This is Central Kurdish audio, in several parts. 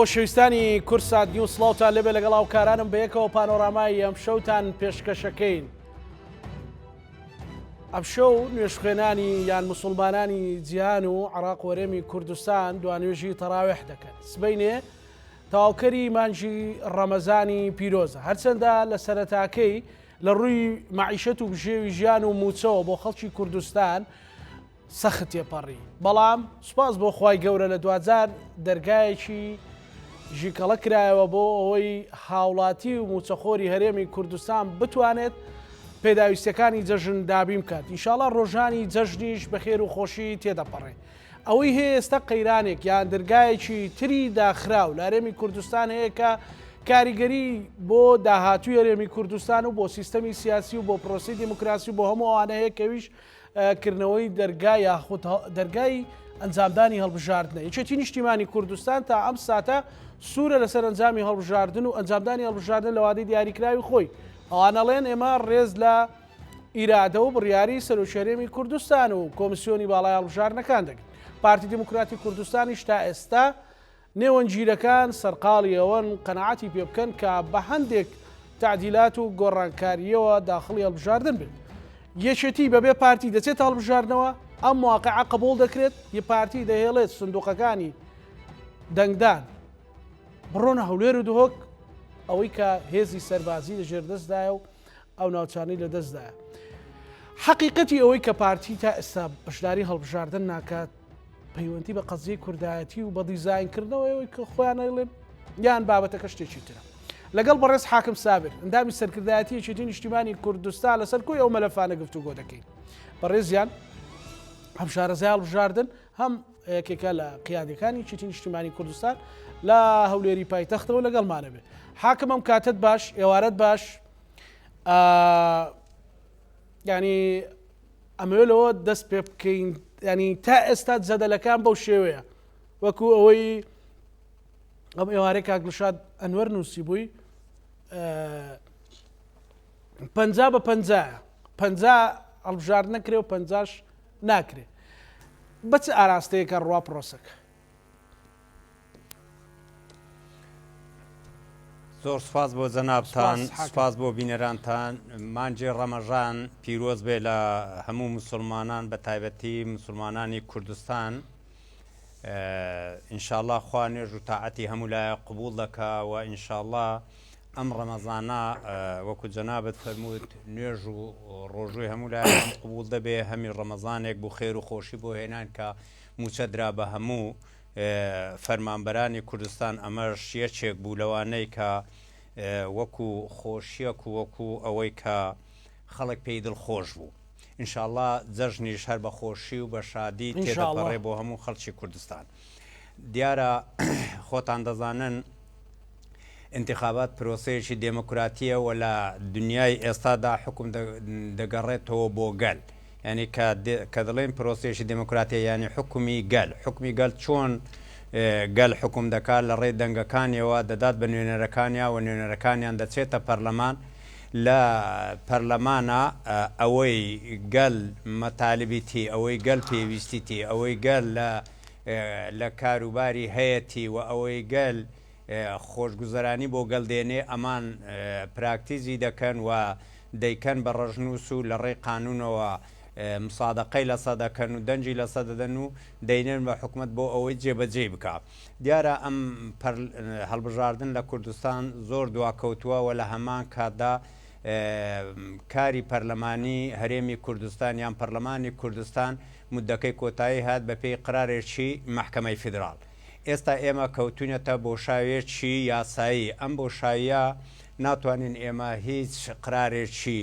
خۆشەویستانی کورسات نیوز سڵاوتان لەبێ لەگەڵ هاوکارانم بە یەکەوە پانۆرامای ئەم شەوتان پێشکەشەکەین. ئەم شەو نوێژخوێنانی یان موسڵمانانی جیهان و عێراق وەرێمی کوردستان دوانوێژی تەراویح دەکەن. سبەینێ تەواوکەری مانجی ڕەمەزانی پیرۆزە، هەرچەندە لە سەرەتاکەی لە ڕووی مەعیشەت و بژێوی ژیان و موچەوە بۆ خەڵکی کوردستان سەخت تێپەڕی، بەڵام سوپاس بۆ خوای گەورە لە دوجار دەرگایەکی ژیکەڵە کرایەوە بۆ ئەوەی هاوڵاتی و موچەخۆری هەرێمی کوردستان بتوانێت پێداویستەکانی جەژن دابین بکات. ئینشاڵڵا ڕۆژانی جەژنیش بەخێر و خۆشی تێدەپەڕێ. ئەوەی هەیە ئێستا قەیرانێک یان دەرگایەکی تری داخراو لە هەرێمی کوردستان هەیە کە کاریگەری بۆ داهاتووی هەرێمی کوردستان و بۆ سیستەمی سیاسی و بۆ پرۆسی دیموکراسی و بۆ هەموو ئەوانە هەیە کەویش کردنەوەی دەرگای یاخود دەرگای ئەنجامدانی هەڵبژاردنە. یەکێتی نیشتیمانی کوردستان تا ئەم ساتە سوورە لەسەر ئەنجامی هەڵبژاردن و ئەنجامدانی هەڵبژاردن لە وادەی دیاریکراوی خۆی. ئەوانەڵێن ئێمە ڕێز لە ئیرادە و بڕیاری سەرۆکشەرێمی کوردستان و کۆمیسیۆنی باڵای هەڵبژاردنەکان دەکەن. پارتی دموکراتی کوردستانیش تا ئێستا نێوەنگیرەکان سەرقاڵی ئەوەن قەنەعەتی پێ بکەن کە بە هەندێک تعدیلات و گۆڕانکاریەوە داخڵی هەڵبژاردن بێت. یەکێتی بەبێ پارتی دەچێت هەڵبژاردنەوە، ئەم واقعە قبول دەکرێت، یە پارتی دەهێڵێت سندوقەکانی دەنگدان بڕۆنە هەولێر و دهۆک ئەوەی کە هێزی سەربازی لە ژێر دەستدایە و ئەو ناوچانەی لە دەستدایە. حەقیقەتی ئەوەی کە پارتی تا ئێستا بەشداری هەڵبژاردن ناکات پەیوەندی بە قەزیەی کوردایەتی و بە دیزاینکردنەوەی کە خۆیان ئەڵێن یان بابەتەکە شتێکی ترە. لەگەڵ بەڕێز حاکم سابر ئەندامی سەرکردایەتی یەکێتی نیشتیمانی کوردستان لەسەر کۆی ئەو مەلەفانە گفتوگۆ دەکەین. بەڕێزیان هەم شارەزای هەڵبژاردن هەم یەکێکە لە قیادەکانی یەکێتی نیشتیمانی کوردستان لە هەولێری پایتەختەوە لەگەڵمانە بێت. حاکم ئەم کاتت باش، ئێوارەت باش، ینی ئەمەوێتەوە دەست پێ بکەین، ینی تا ئێستا جەدەلەکان بەو شێوەیە وەکو ئەوەی ئەم ئێوارەی کاگلشاد ئەنوەر نووسی بووی 50 هەڵبژار نەکرێ و 50 ناکرێ. بە چ ئاراستەیەکە ڕوا پرۆسەکە؟ زۆر سپاس بۆ جەنابتان، سپاس بۆ بینەرانتان. مانجی ڕەمەژان پیرۆز بێ لە هەموو موسڵمانان، بە تایبەتی موسڵمانانی کوردستان. ئینشاءڵڵا خوا نوێژ و تاعەتی هەموو لایە قبوڵ دەکا و ئینشاءڵڵا ئەم ڕەمەزانە وەکو جەنابەت فەرمووت نوێژ و ڕۆژووی هەموو لایە قبوڵ دەبێ، هەمی ڕەمەزانێک بۆ خێر و خۆشی بۆ هێنان کە موچەدرا بە هەموو فەرمانبەرانی کوردستان. ئەمەش یەکێک بوو لەوانەی کە وەکو خۆشیەک و وەکو ئەوەی کە خەڵک پێی دڵخۆش بوو. ئینشاءڵڵا جەژنیش هەر بە خۆشی و بە شادی تێدەپەڕێ بۆ هەموو خەڵکی کوردستان. دیارە خۆتان دەزانن انتخابات پرۆسەیەکی دێموکراتیە و لە دنیای ئێستادا حکم دەگەڕێتەوە بۆ گەل. ینی کە دەڵێن پرۆسەیەکی دێموکراتیە ینی حکومی گەل. حکمی گەل چۆن گەل حکم دەکات لە ڕێ دەنگەکانیەوە دەدات بە نوێنەرەکانیان و نوێنەرەکانیان دەچێتە پەرلەمان. لە پەرلەمانە ئەوەی گەل مەتالبیتی، ئەوەی گەل پێویستیتی، ئەوەی گەل لە کاروباری هەیەتی و ئەوەی گەل خۆشگوزەرانی بۆ گەڵدێنێ ئەمان پراکتیزی دەکەن و دەیکەن بە ڕژنووس و لە ڕێی قانونەوە مسادقەی لەسە دەکەن و دەنجی لەسە دەدەن و دەینێن بە حکومت بۆ ئەوەی جێبەجێ بکە. دیارە ئەم هەڵبژاردن لە کوردستان زۆر دواکەوتووە و لە هەمان کاتدا کاری پەرلەمانی هەرێمی کوردستان یان پەرلەمانی کوردستان مودەکەی کۆتایی هات بە پێی قرارێکی مەحکەمەی فیدراڵ. ئێستا ئێمە کەوتونەتە بۆ شاوێکی یاسایی. ئەم بۆ شایە ناتوانین ئێمە هیچ قرارێکی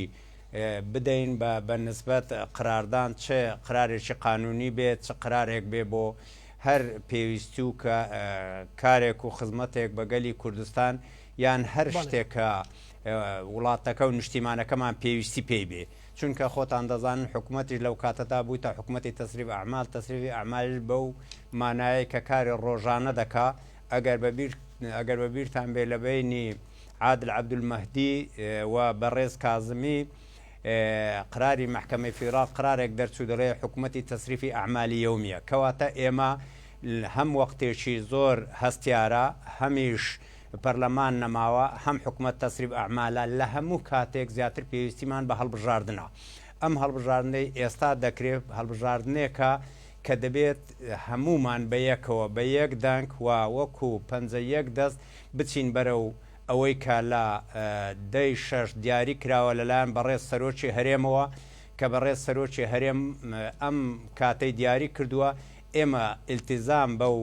بدەین بە نسبەت قراردان، چه قرارێکی قانونی بێت چه قرارێک بێ بۆ هەر پێویستی و کە کارێک و خزمەتێک بە گەلی کوردستان یان هەر شتێکە وڵاتەکە و نیشتیمانەکەمان پێویستی پێی بێ. چونکە خۆتان دەزانن حکوومەتی لەو کاتەدا بووی تا حکوومەتی تەسریف ئەعمال. تەسریفی ئەعمال بەو مانایە کە کاری ڕۆژانە دەکا. ئەگەر بەبیرتان بێ لە بینی عادل عەبدولمەهدی و بەڕێز کازمی قراری محکمەی فیدراڵ قرارێک دەرچوو دەڵێ حکوومەتی تەسریفی ئەعمالی یەومیە، کەواتە ئێمە هەم وەختێکی زۆر هەستیارە هەمیش پەرلەمان نەماوە هەم حکوومەت تەسریب ئەعمالە لە هەموو کاتێک زیاتر پێویستیمان بە هەڵبژاردنە ئەم هەڵبژاردنەی ئێستا دەکرێت هەڵبژاردنێکە کە دەبێت هەمومان بە یەکەوە بە یەک دەنگ و وەکو پەنجە یەک دەست بچین بەرەو ئەوەی کە لە دەی شەش دیاری کراوە لەلایەن بەڕێز سەرۆکی هەرێمەوە کە بەڕێز سەرۆکی هەرێم ئەم کاتەی دیاری کردووە ئێمە ئیلتیزام بەو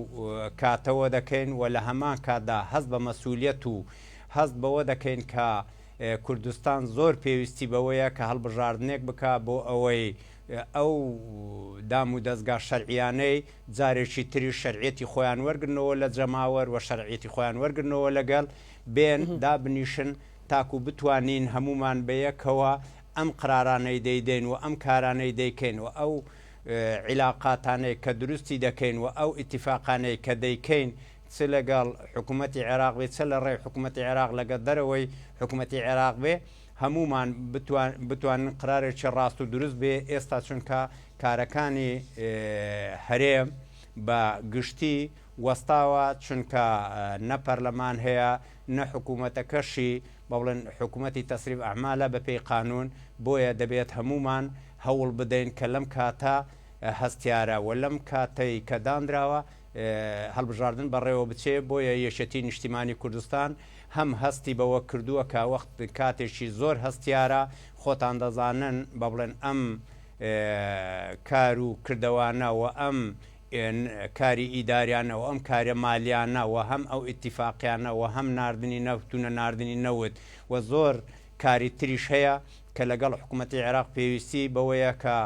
کاتەوە دەکەین و لە هەمان کاتدا هەست بە مەسئولیەت و هەست بەوە دەکەین کە کوردستان زۆر پێویستی بەوەیە کە هەڵبژاردنێک بکە بۆ ئەوەی ئەو دام و دەستگا شەرعیانەی جارێکی تری شەرعێتی خۆیان وەرگرنەوە لە جەماوەر و شەرعێتی خۆیان وەرگرنەوە لەگەڵ بێن دابنیشن تاکو بتوانین هەمومان بەیەکەوە ئەم قرارانەی دەیدەین و ئەم کارانەی دەیکەین و ئەو عیلاقاتانەی کە دروستی دەکەین و ئەو ئیتیفاقانەی کە دەیکەین چ لەگەڵ حکوومەتی عێراق بێ چ لە ڕێی حکوومەتی عێراق لەگە دەرەوەی حکوومەتی عێراق بێ هەمومان بتوانن قرارێکی ڕاست و دروست بێ ئێستا چونکە کارەکانی هەرێم بە گشتی وەستاوە چونکە نە پەرلەمان هەیە نە حکوومەتەکەشی بەڵێن حکوومەتی تەسریب ئەعمالە بە پێی قانون بۆیە دەبێت هەمومان هەوڵ بدەین کە لەم کاتە هەستیارە و لەم کاتەی کە دانراوە هەڵبژاردن بەڕێوە بچێ بۆیە یەکێتی نیشتیمانی کوردستان هەم هەستی بەوە کردووە کە وەخت کاتێکی زۆر هەستیارە خۆتان دەزانن بە بڵێن ئەم کار و کردەوانە و ئەم کاری ئیداریانە و ئەم کارە مالیانە و هەم ئەو ئیتیفاقیانە و هەم نردنی نەوتونە نردنی نەوت و زۆر کاری تریش هەیە کە لەگەڵ حکوومەتی عێراق پێویستی بەوەیە کە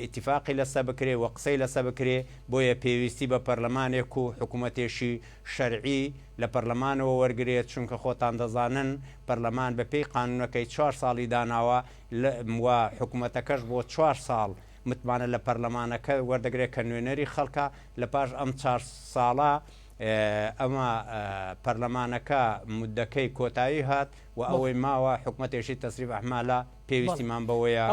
ئیتیفاقی لەسە بکرێ و قسەی لەسە بکرێ بۆیە پێویستی بە پەرلەمانێک و حکوومەتێشی شەرعی لە پەرلەمانەوە وەرگێت چونکە خۆتان دەزانن پەرلەمان بە پێی قانونەکەی 4 ساڵی داناوە و حکوومەتەکەش بۆ 4 ساڵ متمانە لە پەرلەمانەکە وەردەگرێت کە نوێنەری خەڵکە لە پاش ئەم 4 ساڵە ئەمە پەرلەمانەکە مدەکەی کۆتایی هات و ئەوەی ماوە حکوومەتێشی تەسریب ئەحمالە پێویستیمان بەوەیە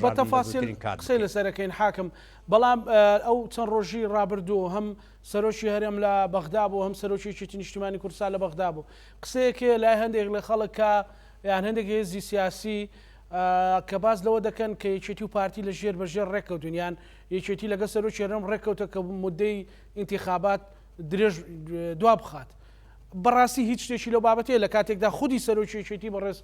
بە تەفاسیل قسەی لەسەرەکەین حاکم بەڵام ئەو چەند ڕۆژی ڕابردوو هەم سەرۆکی هەرێم لە بەغدا بوو هەم سەرۆکیی نیشتیمانی کوردستان لە بەغدا بوو قسەیەکێ لای هەندێک لە خەڵکە یان هەندێک هێزی سیاسی کە باز لەوە دەکەن کە یەکێتی و پارتی لە ژێر بەژێر ڕێککەوتون یان یەکێتی لەگە سەرۆکی هەرێم ڕێککەوتە کە مودەی ئینتیخابات درێژ دوا بخات بەڕاستی هیچ شتێکی لەو بابەتەیە لە کاتێکدا خودی سەرۆکیێتی بەڕێز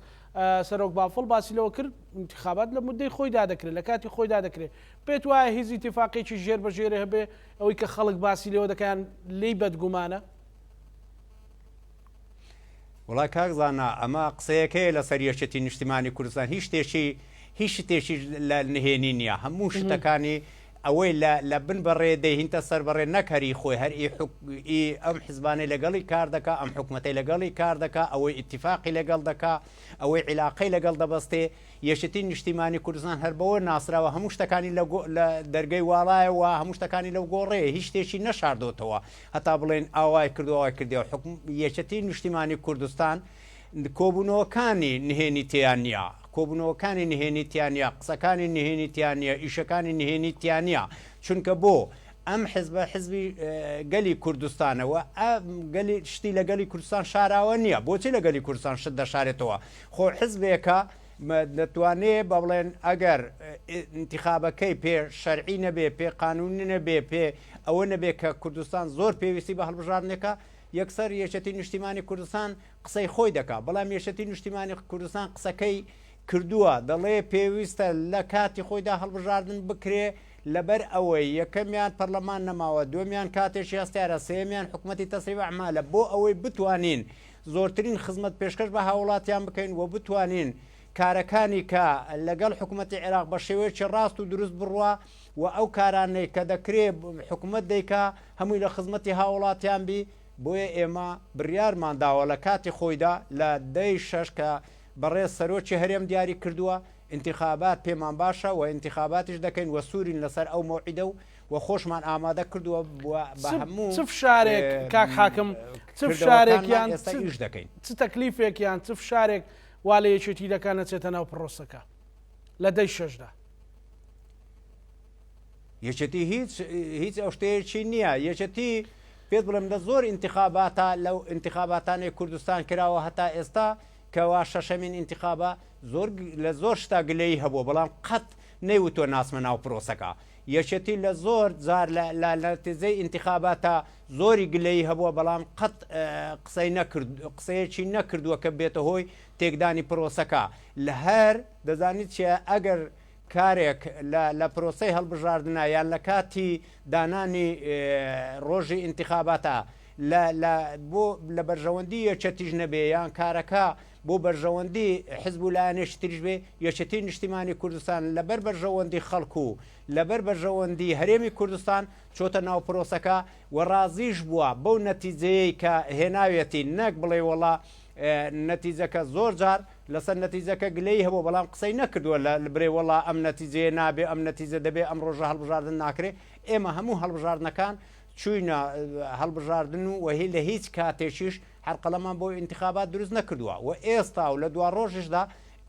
سەرۆک بافڵ باسی لەوە کرد انتخابات لە مودەی خۆیدا دەکرێت لە کاتی خۆیدا دەکرێت پێت وایە هیچ ئیتیفاقێکی ژێر بەژێرە هەبێ ئەوەی کە خەڵک باسی لەوە دەکەیان لی بەدگومانە وڵای کاکزانە ئەمە قسەیەکەیە لە سەر یەکێتی نیشتیمانی کوردستان هیچ شتێکی لە نهێنی نییە هەموو شتەکانی ئەوەی لە بن بەڕێ دەهینتە سەر بەڕێ نەکەری خۆی هەر ئەم حیزبانەی لەگەڵی کار دەکا ئەم حکوومەتەی لەگەڵی کار دەکا ئەوەی ئیتیفاقی لەگەڵ دەکا ئەوەی عیلاقەی لەگەڵ دەبەستێ یەکێتی نیشتیمانی کوردستان هەر بەوە ناسراوە هەموو شتەکانی لە دەرگەی واڵایەوە هەموو شتەکانی لەو گۆڕەیە هیچ شتێکی نەشاردۆتەوە هەتا بڵێن ئاوای کردوەوەی کردەوە یەکێتی نیشتیمانی کوردستان کۆبوونەوەکانی نهێنی تیان نیە کۆبوونەوەکانی نهێنی تیانە قسەکانی نهێنی تیانە ئیشەکانی نهێنی تیانە چونکە بۆ ئەم حزبە حزبی گەلی کوردستانەوە گەلی شتی لە گەلی کوردستان شاراوە نییە بۆچی لە گەلی کوردستان شت دەشارێتەوە خۆ حزبێکە دەتوانێت بە بڵێن ئەگەر انتخابەکەی پێ شەرعی نەبێ پێ قانونی نەبێ پێ ئەوە نەبێ کە کوردستان زۆر پێویستی بە هەڵبژاردنێکە یەکسەر یەکێتی نیشتیمانی کوردستان قسەی خۆی دەکات بەڵام یەکێتی نیشتیمانی کوردستان قسەکەی کردووە دەڵێ پێویستە لە کاتی خۆیدا هەڵبژاردن بکرێ لەبەر ئەوەی یەکەمیان پەرلەمان نەماوە دومیان کاتێکی هەستیارە سێمیان حکوومەتی تەسریب ئەعمالە بۆ ئەوەی بتوانین زۆرترین خزمەت پێشکەش بە هاوڵاتیان بکەین و بتوانین کارەکانی کە لەگەڵ حکوومەتی عێراق بە شێوەیەکی ڕاست و دروست بڕوە و ئەو کارانەی کە دەکرێت حکوومەت دەیکا هەمووی لە خزمەتی هاوڵاتیان بی بۆیە ئێمە بڕیارمان داوە لە کاتی خۆیدا لە دەی شەش کە بەڕێز سەرۆکی هەرێم دیاری کردووە انتخابات پێمان باشە و انتخاباتیش دەکەین وە سوورین لەسەر ئەو مەوعیدە و خۆشمان ئامادە کردووە بە هەموو چ فشارێک کاک حاکم چ فشارێکیان ئێستاش دەکەین چ تەکلیفێکیان چ فشارێک وا لە یەکێتی دەکەنە چێتە ناو پرۆسەکە لە دەی شەشدا یەکێتی هیچ ئەو شتەیەکی نییە یەکێتی پێت بڵم لە زۆر انتخاباتە لەو انتخاباتانی کوردستان کراوە هەتا ئێستا کەوا شەشەمین انتخابە لە زۆر شتا گلەی هەبوو بەڵام قەت نەیوتۆ ناسمە ناو پرۆسەکە یەکێتی لە زۆر جار لە نەتیجەی انتخاباتە زۆری گلەی هەبووە بەڵام قەت قسەیەکی نەکردووە کە بێتە هۆی تێکدانی پرۆسەکە لە هەر دەزانیت چێ ئەگەر کارێک لە پرۆسەی هەڵبژاردنە یان لە کاتی دانانی ڕۆژی انتخاباتە بۆ لە بەرژەوەندی یەکێتیش نەبێ یان کارەکە بۆ بەرژەوەندی حزب و لایەنێکی تریش بێ یەکێتی نیشتیمانی کوردستان لەبەر بەرژەوەندی خەڵکو و لەبەر بەرژەوەندی هەرێمی کوردستان چۆتە ناو پرۆسەکە و ڕازیش بووە بەو نەتیجەیەی کە هێناوێتی نەک بڵێ وەڵا نەتیجەکە زۆر جار لەسەر نەتیجەکە گلەی هەبوو بەڵام قسەی نەکردووە لە برێ وەڵا ئەم نەتیجەیە نابێ ئەم نەتیجە دەبێ ئەم ڕۆژە هەڵبژاردن ناکرێ ئێمە هەموو هەڵبژاردنەکان چوینە هەڵبژاردن و وهی لە هیچ کاتێکیش هەرقەڵەمان بۆ انتخابات دروست نەکردووە و ئێستا و لە دوا ڕۆژشدا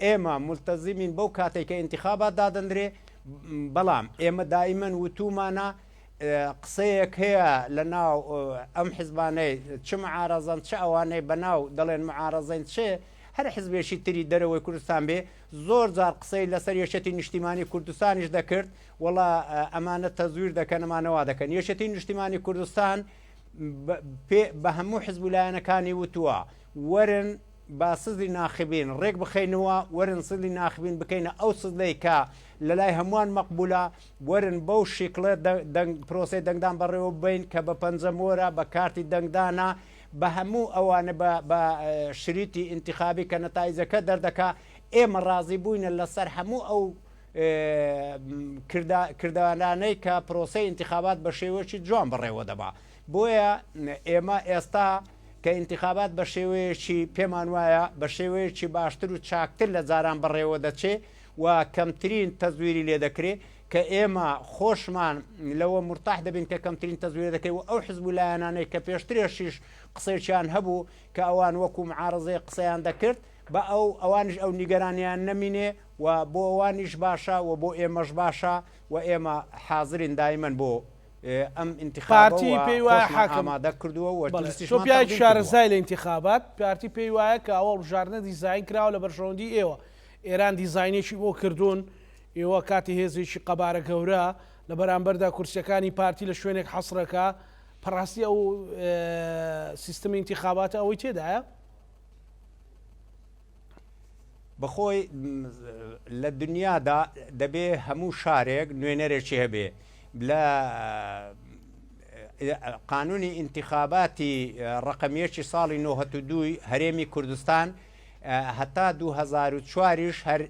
ئێمە ملتەزیمین بەو کاتێک کە انتخابات دادەندرێ بەڵام ئێمە دائیمەن وتومانە قسەیەک هەیە لە ناو ئەم حیزبانەی چ معارەزان چ ئەوانەی بەناو دەڵێن معارەزین چێ هەر حزبێکی تری دەرەوەی کوردستان بێ زۆر جار قسەی لەسەر یەشەتی نیشتیمانی کوردستانیش دەکرد وڵا ئەمانە تەزویر دەکەن ئەمانەوە دەکەن یەشەتی نیشتیمانی کوردستان بە هەموو حزب و لایەنەکانی وتووە وەرن با سزی ناخبین ڕێک بخەینەوە وەرن سزی ناخبین بکەینە ئەو سزلەی کە لە لای هەمووان مەقبولە وەرن بەو شیکڵێت پرۆسی دەنگدان بەڕێوە بین کە بە پەنجەم وەرە بە کارتی دەنگدانە بە هەموو ئەوانە بە شریتی انتخابی کە نەتایجەکە دەردەکا ئێمە ڕازی بووینە لەسەر هەموو ئەو کردوانانەی کە پرۆسی انتخابات بە شێوەیەکی جوان بەڕێوە دەبا بۆیە ئێمە ئێستا کە انتخابات بە شێوەیەکی پێمان وایە بە شێوەیەکی باشتر و چاکتر لە جاران بەڕێوە دەچێ و کەمترین تەزویری لێ دەکرێت کە ئێمە خۆشمان لەوە مرتاح دەبین کە کەمترین تەزویر دەکەی و ئەو حزب و لایەنانەی کە پێشترێشیش قسەیان هەبوو کە ئەوان وەکو معارەزەی قسەیان دەکرد بە ئەوانش ئەو نیگەرانیان نەمینێ و بۆ ئەوانیش باشە و بۆ ئێمەش باشە و ئێمە حازرین دایمەن بۆ ئەم انتخاباتی پێی وایە ئامادە کردووە و شارەزای لە انتخابات پارتی پێی وایە کە ئەوە ڕژاردنە دیزاین کراوە لە بەرژەوەندی ئێوە ئێران دیزاینێکی بۆ کردوون ئێوە کاتی هێزێکی قەبارە گەورە لە بەرامبەردا کورسیەکانی پارتی لە شوێنێک حەسرەکە پڕاستی ئەو سیستمی انتخاباتە ئەوەی تێدایە بەخۆی لە دنیادا دەبێ هەموو شارێک نوێنەرێکی هەبێ لە قانونی انتخاباتی ڕقمیەکی ساڵی 92 هەرێمی کوردستان هەتا 2004ش هەر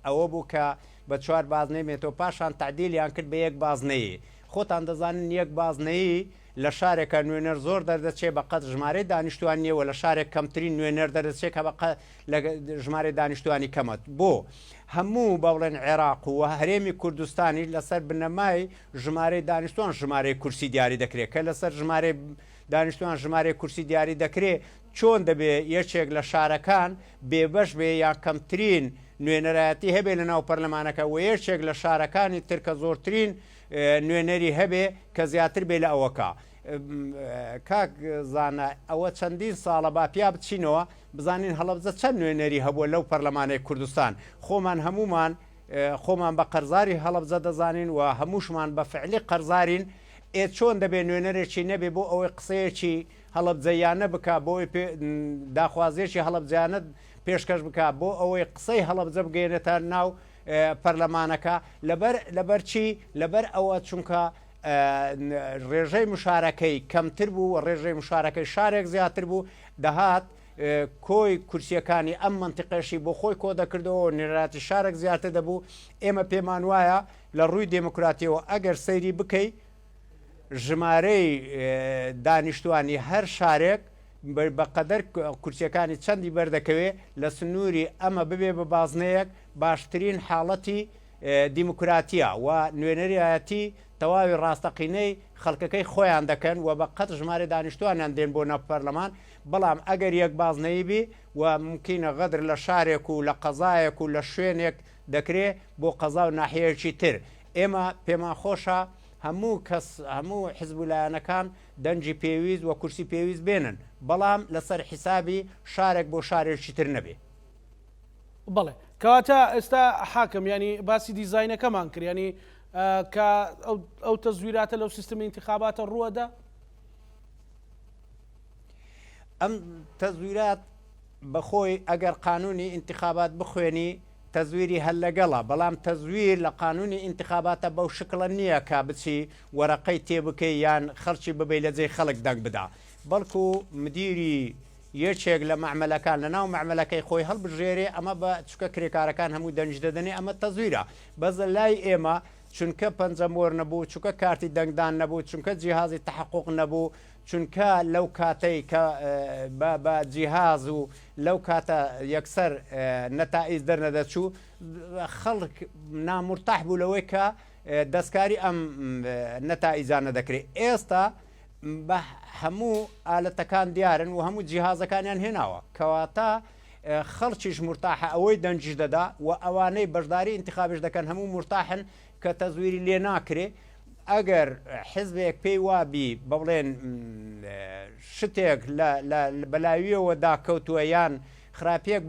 ئەوە بوو کە بە 4 بازنەی مێتۆ پاشان تعدیلیان کرد بە یەک بازنەیە خۆتان دەزانن یەک بازنەیە لە شارێکە نوێنەر زۆر دەردەچێت بە قەت ژمارەی دانیشتوان نییەوە لە شارێک کەمترین نوێنەر دەردەچێت کە لە ژمارە دانیشتوانی کەمت بۆ هەموو بەڵێن عێراق و هەرێمی کوردستانی لەسەر بنەمای ژمارەی دانیشتوان ژمارەی کورسی دیاری دەکرێت کە لەسەر ژمارە دانیشتوان ژمارە کورسی دیاری دەکرێت چۆن دەبێت یەکێک لە شارەکان بێبەش بێ یا کەمترین نوێنەرایەتی هەبێ لە ناو پەرلەمانەکە و یەکێک لە شارەکانی ترکە زۆرترین نوێنەری هەبێ کە زیاتر بێ لە ئەوەکە کاک زانە ئەوە چەندین ساڵە با پیا بچینەوە بزانین هەڵەبجە چەند نوێنەری هەبووە لەو پەرلەمانەی کوردستان خۆمان هەمومان خۆمان بە قەرزاری هەڵەبجە دەزانین و هەمووشمان بە فعلی قەرزارین چۆن دەبێت نوێنەرێکی نەبێ بۆ ئەوەی قسەیەکی هەڵەبجەیانە بکە بۆی داخوازیێکی هەڵەبجیانە پێشکەش بکە بۆ ئەوەی قسەی هەڵەبجە بگەێنێتە ناو پەرلەمانەکە لەبەر چی لەبەر ئەوە چونکە ڕێژەی مشارەکەی کەمتر بوو و ڕێژەی مشارەکەی شارێک زیاتر بوو دەهات کۆی کورسیەکانی ئەم منتیقەشی بۆ خۆی کۆ دەکردەوە نێراتی شارێک زیاتر دەبوو ئێمە پێمان وایە لە ڕووی دموکراتیەوە ئەگەر سەیری بکەی ژمارەی دانیشتوانی هەر شارێک بەقەدەر کورسیەکانی چەندی بەردەکەوێ لە سنووری ئەمە ببێ بە بازنەیەک باشترین حاڵەتی دیموکراتیە و نوێنەریەتی تەواوی ڕاستەقینەی خەڵکەکەی خۆیان دەکەن و بە قەت ژمارە دانیشتوانیان دێن بۆ ناو پەرلەمان بەڵام ئەگەر یەک بازنەی بی و ممکنە غەدر لە شارێک و لە قەزایەک و لە شوێنێک دەکرێت بۆ قەزا و ناحیەیەکی تر ئێمە پێمان خۆشە هەموو کەس هەموو حیزبولایەنەکان دەنجی پێویست و کورسی پێویست بێنن بەڵام لەسەر حیسابی شارێک بۆ شارێکی تر نەبێ. بەڵێ کەواتە ئێستا حاکم ینی باسی دیزاینەکەمان کرد ینی کە ئەو تەزویراتە لەو سیستمی انتخاباتە ڕووەدا. ئەم تەزویرات بەخۆی ئەگەر قانونی انتخابات بخوێنی تەزویری هەل لەگەڵە بەڵام تەزویر لە قانونی انتخاباتە بەو شکڵە نییە کا بچی وەرەقەی تێبکەی یان خەرچی ببێ لە جێی خەڵک دەنگ بدا بەڵکو مدیری یەکێک لە معمەلەکان لە ناو معمەلەکەی خۆی هەڵبژێرێ ئەمە بە چکە کرێکارەکان هەموو دەنج دەدەنێ ئەمە تەزویرە بەزە لای ئێمە چونکە پەنجەمۆر نەبوو چونکە کارتی دەنگدان نەبوو چونکە جیهازی تحقق نەبوو چونکە لەو کاتەی کە بە جیهاز و لەو کاتە یەکسەر نەتائیز دەرنەدەچوو خەڵک نامورتاح بوو لەوەی کە دەستکاری ئەم نەتائیزانە دەکرێت ئێستا بە هەموو ئالەتەکان دیارن و هەموو جیهازەکانیان هێناوە کەواتە خەڵکیش مرتاحە ئەوەی دەنجش دەدا و ئەوانەی بەشداری انتخابش دەکەن هەموو مرتاحن کە تەزویری لێ ناکرێ ئەگەر حزبێک پێی وابی بڵێن شتێک بەلاویەوە داکەوتووە یان خراپێک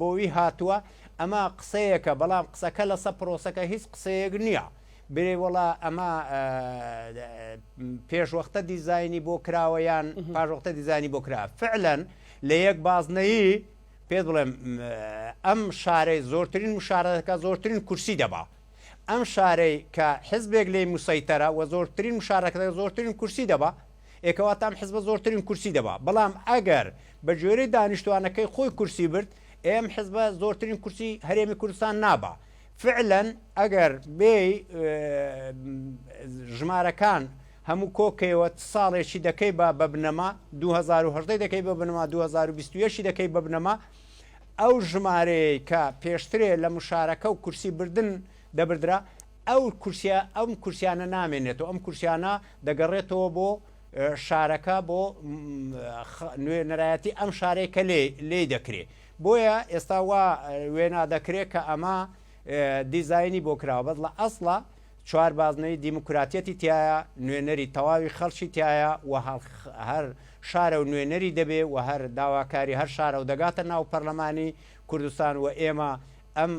بۆوی هاتووە ئەمە قسەیەکە بەڵام قسەکە لەسەر پرۆسەکە هیچ قسەیەک نییە برێ وڵا ئەمە پێشوەختە دیزایانی بۆ کراوە یان پاژوەختە دیزایانی بۆ کرا فعلەن لە یەک بازنەیی پێ بڵێم ئەم شارەی زۆرترین مشارەکە زۆرترین کورسی دەبا ئەم شارەی کە حزبێک لێ موسەیتەرە و زۆرترین مشارەکە زۆرترین کورسی دەبا ئێکەوە تام حزبە زۆرترین کورسی دەبا بەڵام ئەگەر بە ژێرەی دانیشتوانەکەی خۆی کورسی برد ئێم حزبە زۆرترین کورسی هەرێمی کوردستان نابا فعلەن ئەگەر بێ ژمارەکان هەموو کۆکەوە ساڵێکی دەکەی بە بنەما 2010 دەکەی بە بنەما 2020 دەکەی بە بنەما ئەو ژمارەیە کە پێشترێ لە مشارەکە و کورسی بردن دەبدرا ئەو کورسیانە نامێنێتەوە ئەم کورسیانە دەگەڕێتەوە بۆ شارەکە بۆ نوێنەرایەتی ئەم شارێکە لێ دەکرێت بۆیە ئێستا وا وێنا دەکرێت کە ئەمە دیزایانی بۆ کراوە بەس لە ئەسڵە چوار بازنەی دیموکراتەتی تایە نوێنەری تەواوی خەڵکی تایە و هەر شارە و نوێنەری دەبێ و هەر داواکاری هەر شارە و دەگاتە ناو پەرلەمانی کوردستان و ئێمە ئەم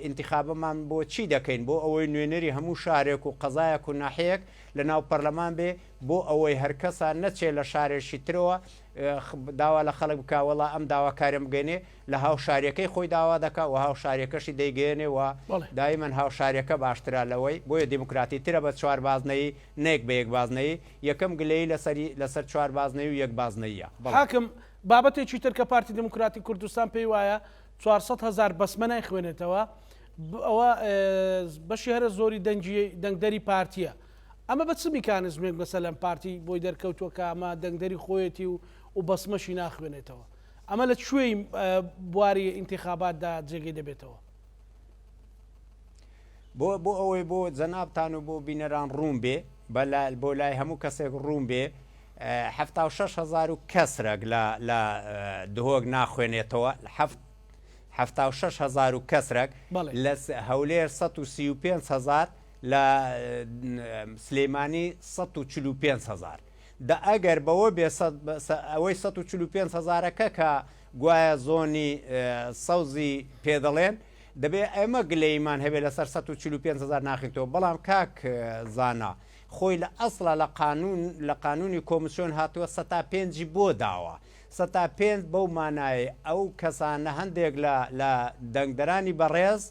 انتخابەمان بۆ چی دەکەین بۆ ئەوەی نوێنەری هەموو شارێک و قەزایەک و ناحەیەک لە ناو پەرلەمان بێ بۆ ئەوەی هەرکەسان نەچێت لە شارێکی ترەوە داوا لە خەڵک بکوەڵا ئەم داواکارم بگەێنێ لە هاو شارەکەی خۆی داوا دەکا و هاو شارەکەشی دەیگەێنێ و دایمەن هاو شارەکە باشترا لەوەی بۆیە دیموکراتی ترە بە چوار بازنەی نێک بە یەک بازنەی یەکەم گلەی لەسەر چوار بازنەی و یەک بازنەیە حاکم بابەتێکی تر کە پارتی دموکراتی کوردستان پێی وایە 400,000 بەسمە نایخوێنێتەوە ئەوە بەشی هەرە زۆری دەنگدەری پارتیە ئەمە بە چ میکانزمێک مەسەلەن پارتی بۆی دەرکەوتووە کە ئەمە دەنگدەری خۆیەتی و بەسمەشی ناخوێنێتەوە ئەمە لە کوێی بواری انتخاباتدا جێگەی دەبێتەوە بۆ ئەوەی بۆ جەنابتان و بۆ بینەران ڕوون بێ بۆ لای هەموو کەسێک ڕوون بێ 76,000 کەسرێک لە دهۆک ناخوێنێتەوە 76,000 کەسرێک لە هەولێر 135,000 لە سلێمانی 145,000 دا ئەگەر بەوە بێ ئەوەی 145,000ەکە کە گوایە زۆنی سەوزی پێدەڵێن دەبێ ئێمە گلەیمان هەبێت لەسەر 145,000 ناخیتەوە بەڵام کاک زانا خۆی لە ئەسڵە لە قانونی کۆمسیۆن هاتووە 105 بۆ داوە 105 بەو مانایە ئەو کەسانە هەندێک لە دەنگدەرانی بەڕێز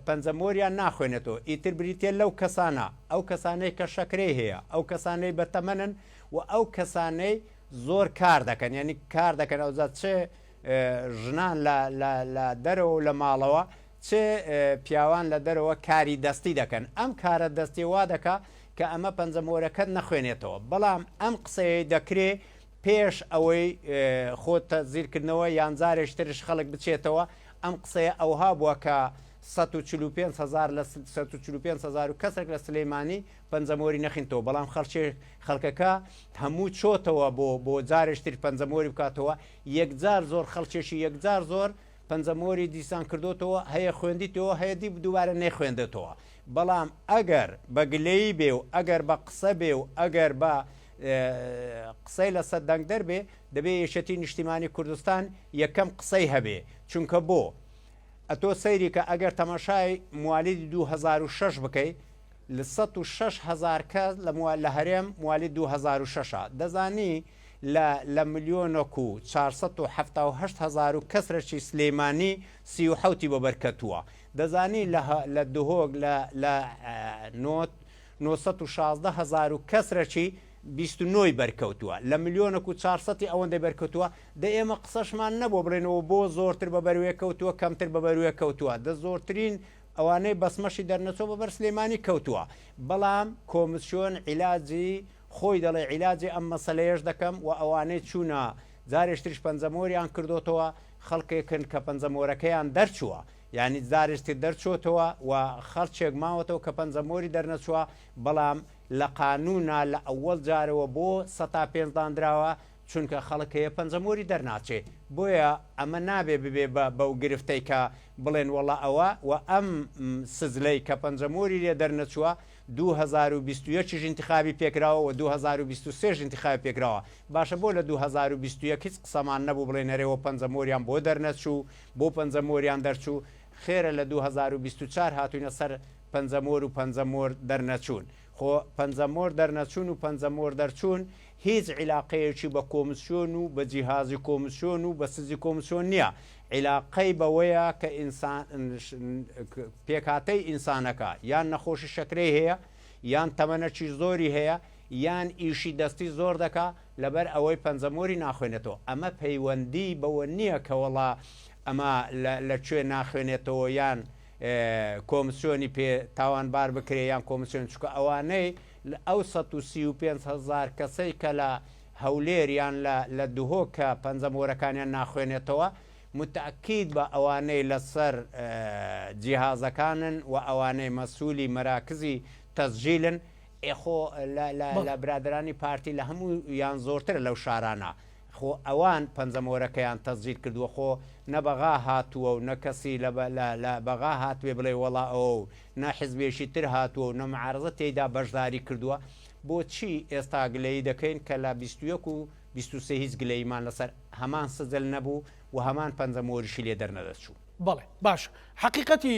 پەنجەمۆریان ناخوێنێتەوە ئیتر بریتێ لەو کەسانە ئەو کەسانەی کە شەکرەی هەیە ئەو کەسانەی بەتەمەنن و ئەو کەسانەی زۆر کار دەکەن یعنی کار دەکەن ئەوزات چێ ژنان لە دەرەوە لە ماڵەوە چێ پیاوان لە دەرەوە کاری دەستی دەکەن ئەم کارە دەستی وا دەکا کە ئەمە پەنجەمۆرەکەت نەخوێنێتەوە بەڵام ئەم قسەیە دەکرێ پێش ئەوەی خۆتە زیرکردنەوە یانزارێشترش خەڵک بچێتەوە ئەم قسەیە ئەوها بووە کە 145,000 لە 145,000 کەسێک لە سلەیمانی پەنجەمۆری نەخینتەوە بەڵام خەڵکەکە هەموو چۆتەوە بۆ جارێشتر پەنجەمۆری بکاتەوە یەکجار زۆر خەڵکێکی یەکجار زۆر پەنجەمۆری دیسان کردوتەوە هەیە خوێندیتەوە هەیە دی دووبارە نەخوێندێتەوە بەڵام ئەگەر بە گلەیی بێ و ئەگەر بە قسە بێ و ئەگەر بە قسەی لەسەر دەنگ دەربێ دەبێ یەشەتی نیشتیمانی کوردستان یەکەم قسەی هەبێ چونکە بۆ ئەتۆ سەیری کە ئەگەر تەماشای موالیدی 2006 بکەیت لە 106,000 کەس لە هەرێم موالید 2006 دەزانی لە ملیۆنەک و 478,000 کەسرەی سلێمانی 37 بەبەرکەتووە دەزانی لە دهۆک لە 916,000 کەسرەی 29 بەرکەوتووە لە ملیۆنەک و 400 ئەوەندەی بەرکەوتووە دە ئێمە قسەشمان نەبوو بڵێنەوە بۆ زۆرتر بە بەروێ کەوتووە کەمتر بە بەروێ کەوتووە دە زۆرترین ئەوانەی بەسمەشی دەرنەچۆ بە بەر سلێمانی کەوتووە بەڵام کۆمسیۆن عیلاجی خۆی دەڵێ عیلاجی ئەم مەسەلەیەش دەکەم و ئەوانەی چوونە جارێشتریش پەنجەمۆریان کردوتەوە خەڵکێکن کە پەنجەمۆرەکەیان دەرچووە یعنی جارێشتی دەرچۆتەوە و خەڵچێک ماوەتەوە کە پەنجەمۆری دەرنەچووە بەڵام لە قانونا لە ئەوەل جارەوە بۆ 105 دانراوە چونکە خەڵکەیە پەنجەمۆری دەرناچێ بۆیە ئەمە نابێ ببێ بەو گرفتەی کە بڵێن وەڵا ئەوە و ئەم سزلەی کە پەنجەمۆری لێ دەرنەچووە 2021 انتخابی پێکراوە و 2023 انتخابی پێکراوە باشە بۆ لە 2021 هیچ قسەمان نەبوو بڵێ نەرێەوە پەنجەمۆریان بۆ دەرنەچوو بۆ پەنجەمۆریان دەرچوو خێرە لە 2024 هاتوینە سەر پەنجەمۆر و پەنجەمۆر دەرنەچوون خۆ پەنجەمۆر دەرنەچوون و پەنجەمۆر دەرچوون هیچ عیلاقەیەکی بە کۆمسیۆن و بە جیهازی کۆمسیۆن و بە سزی کۆمسیۆن نییە عیلاقەی بەوەیە کە پێکاتەی ئینسانەکە یان نەخۆشی شەکرەی هەیە یان تەمەنەکی زۆری هەیە یان ئیشی دەستی زۆر دەکا لەبەر ئەوەی پەنجەمۆری ناخوێنێتەوە ئەمە پەیوەندی بەوە نییە کە وەڵا ئەمە لەکوێ ناخوێنێتەوە یان کۆمسیۆنی پێ تاوانبار بکرێ یان کۆمسیۆن چکە ئەوانەی ئەو 135,000 کەسەی کە لە هەولێریان لە دهۆک کە پەنجەمۆرەکانیان ناخوێنێتەوە متأکید بە ئەوانەی لەسەر جیهازەکانن و ئەوانەی مەسوولی مەراکزی تەسجیلن ئێخۆ لە برادرانی پارتی لە هەموو یان زۆرتر لەو شارانە خۆ ئەوان پەنجەمۆرەکەیان تەسجیل کردووە خۆ نەبەغا هاتووە و نەکەسی لە بەغا هاتوێ بڵێ وەڵا ئەو نەحیزبێشی تر هاتووە و نەمەعارەزە تێیدا بەشداری کردووە بۆچی ئێستا گلەیی دەکەین کە لە 21 و 23 هیچ گلەیمان لەسەر هەمان سزل نەبوو و هەمان پەنجەمۆریشی لێ دەرنەدەچوو بەڵێ باش حقیقەتی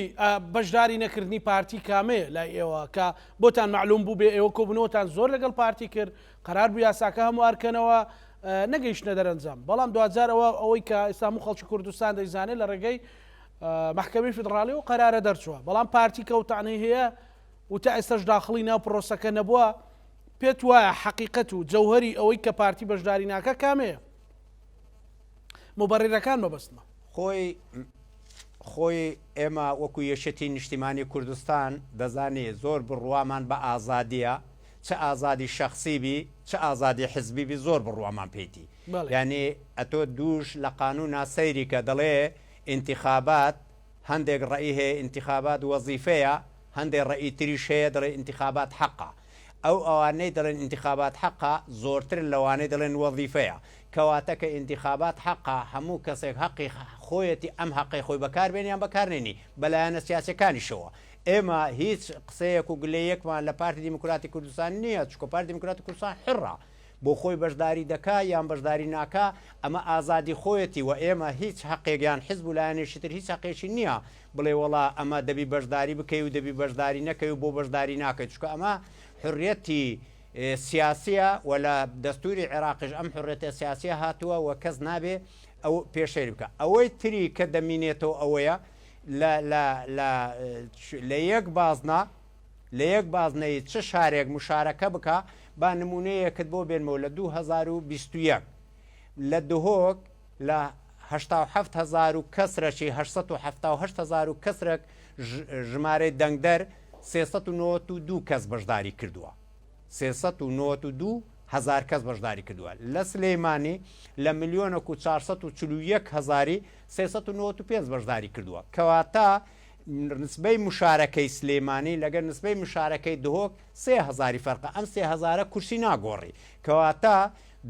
بەشداری نەکردنی پارتی کامەیە لای ئێوە کە بۆتان معلوم بوو بێ ئێوە کۆبنەوەتان زۆر لەگەڵ پارتی کرد قەرار بوو یاساکە هەموو ئەرکەنەوە نەگەیشتە دەرەنجام بەڵام دوجارەوە ئەوەی کە ئێستا و خەڵکی کوردستان دەیزانێت لە ڕێگەی محکەمەی فیدراڵیەوە قەرارە دەرچووە بەڵام پارتی کەوتانەی هەیە و تا ئێستاش داخڵی ناو پرۆسەکە نەبووە پێت وایە حقیقەت و جەوهەری ئەوەی کە پارتی بەشداری ناکە کامەیە مبەڕێرەکان مەبەستمە خۆی ئێمە وەکو یەشەتی نیشتیمانی کوردستان دەزانێت زۆر بڕوامان بە ئازادیە چه ئازادی شخصیبی چه ئازادی حزبیبی زۆر بڕوامان پێیتی یعنی ئەتۆ دووش لە قانون سەیری کە دەڵێ انتخابات هەندێک ڕئی هەیە انتخابات وەزیفەیە هەندێک ڕئی تریش هەیە دەڵێ انتخابات حەقا ئەو ئەوانەی دەڵێن انتخابات حەقا زۆرتر لەوانەی دەڵێن وەزیفەیە کەواتە کە انتخابات حەقا هەموو کەسێک حەقی خۆیەتی ئەم حەقی خۆی بەکاربێنیان بەکارنێنی بەلایەنە سیاسەکانیشەوە ئێمە هیچ قسەیەک و گلەیەکمان لە پارتی دیموکراتی کوردستان نییە چکە پارتی دیموکراتی کوردستان حڕە بۆ خۆی بەشداری دەکا یان بەشداری ناکا ئەمە ئازادی خۆیەتی و ئێمە هیچ حەقێکیان حیزب و لایەنێکی تر هیچ حەقێکی نییە بڵێ وەڵا ئەمە دەبی بەشداری بکەی و دەبی بەشداری نەکەی و بۆ بەشداری ناکەی چکە ئەمە حڕیەتی سیاسیە و لە دەستوری عێراقیش ئەم حڕێتە سیاسیە هاتووە و کەس نابێ ئەو پێشێری بکە ئەوەی تری کە دەمینێتەوە ئەوەیە لە یەک بازنەی چه شارێک مشارەکە بکە با نمونەیەکت بۆ بێنمەوە لە 2021 لە دهۆک لە 87,000 کەسرەی 878,000 کەسرێک ژمارەی دەنگدەر 392 کەس بەشداری کردووە 392,000 کەس بەشداری کردووە لە سلەیمانی لە 1,441,000 395 بەشداری کردووە کەواتە نسبەی مشارەکەی سلێمانی لەگەر نسبەی مشارەکەی دهۆک 3,000 فەرقە ئەم 3,000 کورسی ناگۆڕی کەواتە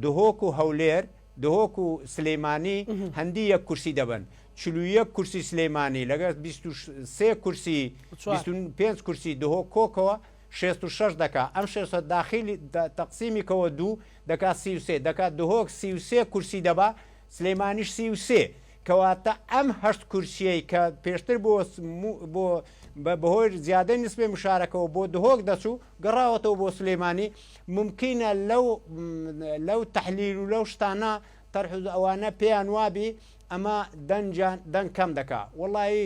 دهۆک و هەولێر دهۆک و سلێمانی هەندی یەک کورسی دەبن 41 کورسی سلەیمانی لەگەڵ 23 کورسی 25 کورسی دهۆ کۆکەوە 66 دەکات ئەم 600 داخلی تەقسیمی کەەوە دوو دەکات 33 دەکات دهۆک 33 کورسی دەبا سلەیمانیش 33 کەواتە ئەم هەشت کورسیەی کە پێشتر بۆ بەهۆی زیادەی نسبێ مشارەکەەوە بۆ دهۆک دەچوو گەڕاوەتەوە بۆ سلەیمانی ممکنە لەو تەحلیل و لەو شتانە تەرحوز ئەوانە پێیان وابی ئەمە دەنگ کەم دەکا وەڵی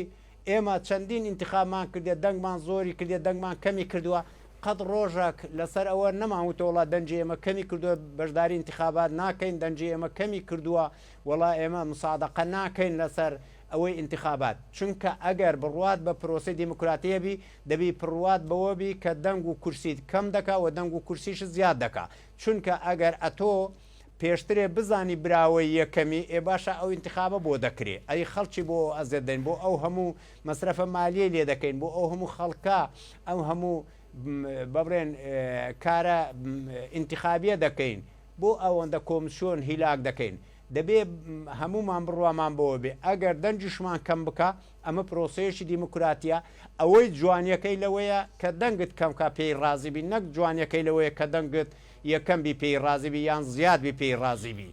ئێمە چەندین ئینتیخابمان کردێ دەنگمان زۆری کردێ دەنگمان کەمی کردووە قەت ڕۆژێک لەسەر ئەوە نەماوتەوەڵا دەنجی ئێمە کەمی کردووە بەشداری ئینتیخابات ناکەین دەنجی ئێمە کەمی کردووە وەڵا ئێمە مساعدەقە ناکەین لەسەر ئەوەی ئینتیخابات چونکە ئەگەر بڕوات بە پرۆسی دیموکراتیە بی دەبی پڕوات بەوەبی کە دەنگ و کورسیت کەم دەکا و دەنگ و کورسیش زیاد دەکا چونکە ئەگەر ئەتۆ پێشترێ بزانی براوەی یەکەمی ئێ باشە ئەو ئینتیخابە بۆ دەکرێت ئەی خەڵکی بۆ ئەزێدەین بۆ ئەو هەموو مەسرەفە مالیە لێ دەکەین بۆ ئەو هەموو خەڵکە ئەو هەموو ببرێن کارە ئینتیخابیە دەکەین بۆ ئەوەندە کۆمسیۆن هیلاک دەکەین دەبێ هەمومان بڕوامان بەوە بێ ئەگەر دەنجشمان کەم بکە ئەمە پرۆسەیەکی دیموکراتیە ئەوەی جوانیەکەی لەوەیە کە دەنگت کەمکە پێی ڕازیبی نەک جوانیەکەی لەوەیە کە دەنگت یەکەم بی پێی ڕازیبی یان زیاد بی پێی ڕازیبی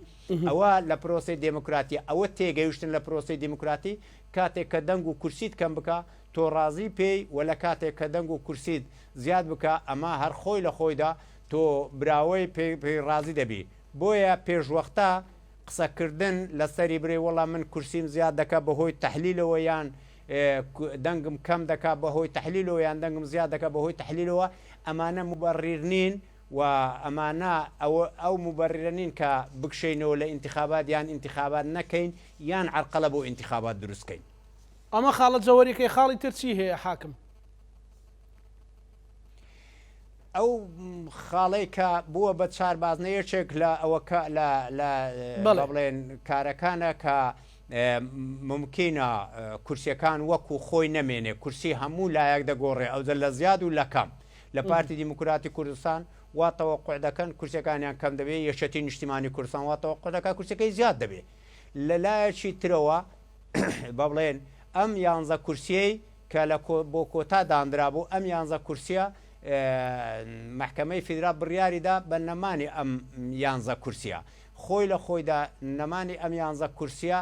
ئەوە لە پرۆسی دموکراتی ئەوە تێگەیشتن لە پرۆسی دموکراتی کاتێک کە دەنگ و کورسیت کەم بکە تۆ ڕازی پێی و لە کاتێک کە دەنگ و کورسیت زیاد بکە ئەمە هەر خۆی لە خۆیدا تۆ براوەی پێی ڕازی دەبی بۆیە پێشوەختە قسەکردن لەسەری برێ وەڵام من کورسیم زیاد دەکە بەهۆی تەحلیلەوە یان دەنگم کەم دەکا بەهۆی تەحلیلەوە یان دەنگم زیاد دەکە بەهۆی تەحلیلەوە ئەمانە مبەڕیر نین و ئەمانە ئەو مبەڕیرە نین کە بکشینەوە لە ئینتیخابات یان ئینتیخابات نەکەین یان عەرقەلە بۆ ئینتیخابات دروستکەین ئەمە خاڵە جەوەریەکەی خاڵی ترچی هەیە حاکم ئەو خاڵەی کە بووە بە چاربازنەیەکێک لە ئەوەکە لە بڵێن کارەکانە کە ممکنە کورسیەکان وەکو خۆی نەمێنێ کورسی هەموو لایەک دەگۆڕێ ئەوجە لە زیاد و لە کەم لە پارتی دیموکراتی کوردستان واتەوەقع دەکەن کورسەکانیان کەم دەبێت یەشەتی نیشتیمانی کوردستان واتەوەقع دەکات کورسەکەی زیاد دەبێت لە لایەکی ترەوە با بڵێن ئەم 11 کورسیەی کە بۆ کۆتا دانرابوو ئەم 11 کورسیە محکمەی فیدرال بڕیاریدا بە نەمانی ئەم 11 کورسیە خۆی لە خۆیدا نەمانی ئەم 11 کورسیە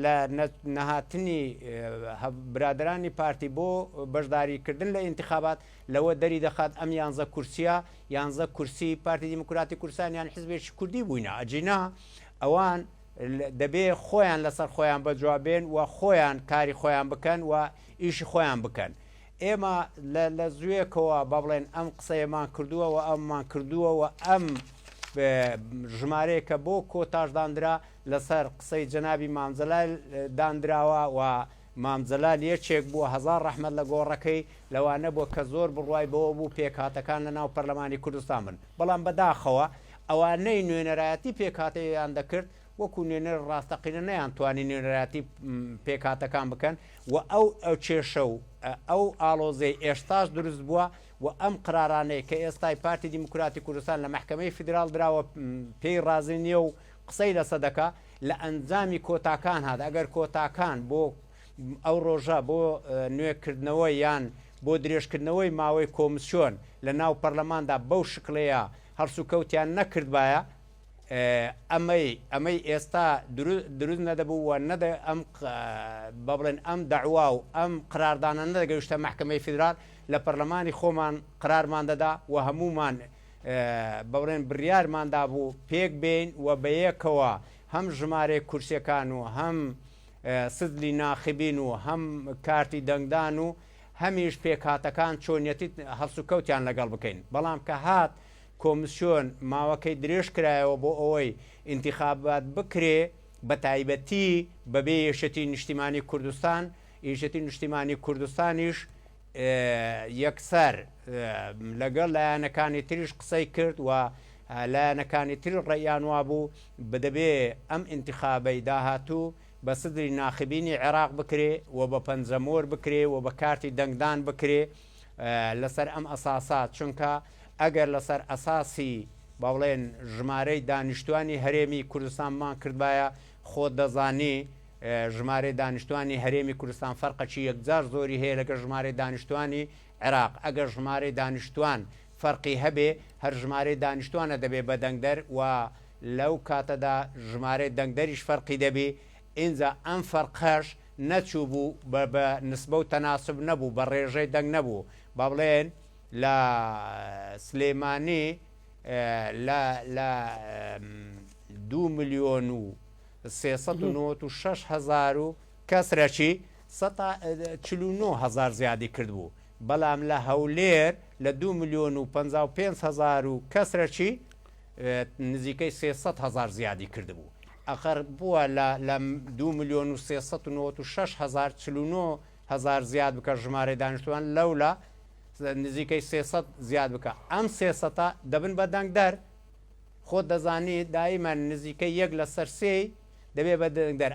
لە نەهاتنی برادرانی پارتی بۆ بەشداریکردن لە ئینتیخابات لەوە دەری دەخات ئەم 11 کورسیە 11 کورسی پارتی دیموکراتی کوردستان یان حزبێکی کوردی بووینە ئەجینا ئەوان دەبێ خۆیان لەسەر خۆیان بەجوابێن و خۆیان کاری خۆیان بکەن و ئیشی خۆیان بکەن ئێمە لە زوێکەوە با بڵێن ئەم قسەیەمان کردووە و ئەممان کردووە و ئەم ژمارەیەکە بۆ کۆتاش دانرا لەسەر قسەی جەنابی مامجەلال دانراوە و مامجەلال یەکێک بووە هەزار ڕەحمەت لە گۆڕەکەی لەوانە بۆ کە زۆر بڕوای بەوە بوو پێکهاتەکان لە ناو پەرلەمانی کوردستان بن بەڵام بەداخەوە ئەوانەی نوێنەرایەتی پێکهاتەیان دەکرد وەکو نوێنەر ڕاستەقینە نەیانتوانی نوێنەرایەتی پێکهاتەکان بکەن و ئەو کێشە و ئەو ئاڵۆزەی ئێستاش دروست بووە و ئەم قرارانەیە کە ئێستای پارتی دیموکراتی کوردستان لە محکمەی فیدرال دراوە پێی ڕازی نییە و قسەی لەسە دەکا لە ئەنجامی کۆتاکان هات ئەگەر کۆتاکان بۆ ئەو ڕۆژە بۆ نوێکردنەوەی یان بۆ درێژکردنەوەی ماوەی کۆمسیۆن لە ناو پەرلەماندا بەو شکلەیە هەرسوکەوتیان نەکردبایە ئەمەی ئێستا دروست نەدەبوو و نەدە ئەم بەڵێن ئەم داعوا و ئەم قراردانە نەدەگەیشتە محکمەی فیدرال لە پەرلەمانی خۆمان قرارمان دەدا و هەمومان بەڵێن بڕیارماندا بوو پێک بین و بەیەکەوە هەم ژمارەی کورسیەکان و هەم سدلی ناخبین و هەم کارتی دەنگدان و هەمیش پێکهاتەکان چۆنیەتی هەڵسوکەوتیان لەگەڵ بکەین بەڵام کە هات کۆمسیۆن ماوەکەی درێژ کرایەوە بۆ ئەوەی ئینتیخابات بکرێ بە تایبەتی بەبێ یەشەتی نیشتیمانی کوردستان یەشەتی نیشتیمانی کوردستانیش یەکسەر لەگەڵ لایەنەکانی تریش قسەی کرد و لایەنەکانی تری ڕێیان وا بوو بدەبێ ئەم ئینتیخابەی داهاتوو بە سدری ناخبینی عێراق بکرێ و بە پەنجەمۆر بکرێ و بە کارتی دەنگدان بکرێ لەسەر ئەم ئەساسات چونکە ئەگەر لەسەر ئەساسی باڵێن ژمارەی دانیشتوانی هەرێمی کوردستانمان کردبایە خۆ دەزانی ژمارە دانیشتوانی هەرێمی کوردستان فەرقەکی یەکجار زۆری هەیە لەگە ژمارە دانیشتوانی عێراق. ئەگەر ژمارە دانیشتوان فەرقی هەبێ هەر ژمارە دانیشتوانە دەبێ بە دەنگدەر و لەو کاتەدا ژمارە دەنگدەریش فەرقی دەبێ. ئینجا ئەم فەرقەش نەچوو بوو بە نسبە و تەناسب نەبوو، بە ڕێژەی دەنگ نەبوو. با بڵێن لە سلێمانی لە 2,396,000 کەسرەکی 49,000 زیادی کرد بوو. بەڵام لە هەولێر لە 2,55,000 کەسرەکی نزیکەی 300,000 زیادی کرد بوو. ئەخەر بووە لە 2,396,000 49,000 زیاد بکە ژمارە دانیشتوان لەولا نزیکەی 300 زیاد بکە. ئەم 300 دەبن بە دەنگدەر. خۆ دەزانی دایمە نزیکەی 1 لە سەر 3 دەبێ بە دەنگدەر.